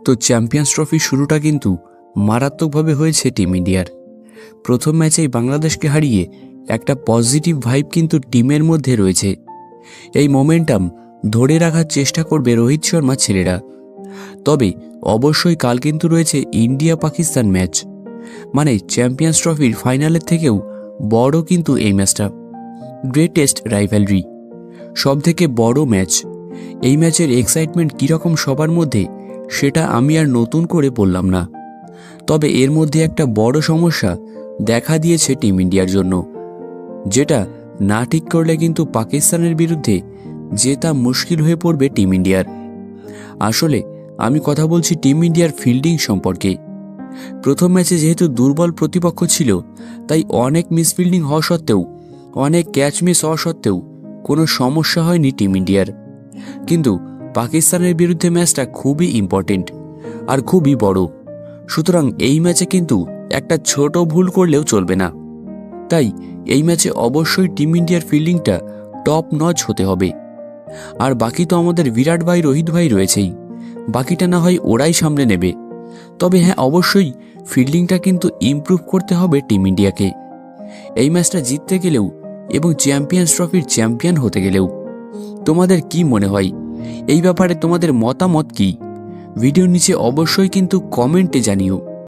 তো চ্যাম্পিয়ন্স ট্রফির শুরুটা কিন্তু মারাত্মকভাবে হয়েছে টিম ইন্ডিয়ার। প্রথম ম্যাচেই বাংলাদেশকে হারিয়ে একটা পজিটিভ ভাইব কিন্তু টিমের মধ্যে রয়েছে। এই মোমেন্টাম ধরে রাখার চেষ্টা করবে রোহিত শর্মা ছেলেরা। তবে অবশ্যই কাল কিন্তু রয়েছে ইন্ডিয়া পাকিস্তান ম্যাচ, মানে চ্যাম্পিয়ন্স ট্রফির ফাইনালের থেকেও বড় কিন্তু এই ম্যাচটা। গ্রেটেস্ট রাইভালরি, সবথেকে বড় ম্যাচ। এই ম্যাচের এক্সাইটমেন্ট কীরকম সবার মধ্যে সেটা আমি আর নতুন করে বললাম না। তবে এর মধ্যে একটা বড় সমস্যা দেখা দিয়েছে টিম ইন্ডিয়ার জন্য, যেটা না ঠিক করলে কিন্তু পাকিস্তানের বিরুদ্ধে জেতা মুশকিল হয়ে পড়বে টিম ইন্ডিয়ার। আসলে আমি কথা বলছি টিম ইন্ডিয়ার ফিল্ডিং সম্পর্কে। প্রথম ম্যাচে যেহেতু দুর্বল প্রতিপক্ষ ছিল, তাই অনেক মিসফিল্ডিং হওয়া সত্ত্বেও, অনেক ক্যাচ মিস হওয়া সত্ত্বেও কোনো সমস্যা হয়নি টিম ইন্ডিয়ার। কিন্তু পাকিস্তানের বিরুদ্ধে ম্যাচটা খুবই ইম্পর্টেন্ট আর খুবই বড়, সুতরাং এই ম্যাচে কিন্তু একটা ছোট ভুল করলেও চলবে না। তাই এই ম্যাচে অবশ্যই টিম ইন্ডিয়ার ফিল্ডিংটা টপ নচ হতে হবে। আর বাকি তো আমাদের বিরাট ভাই, রোহিত ভাই রয়েছেই, বাকিটা না হয় ওরাই সামলে নেবে। তবে হ্যাঁ, অবশ্যই ফিল্ডিংটা কিন্তু ইমপ্রুভ করতে হবে টিম ইন্ডিয়াকে, এই ম্যাচটা জিততে গেলেও এবং চ্যাম্পিয়ন্স ট্রফির চ্যাম্পিয়ন হতে গেলেও। তোমাদের কি মনে হয় এই ব্যাপারে? তোমাদের মতামত কি? ভিডিওর নিচে অবশ্যই কিন্তু কমেন্টে জানিও।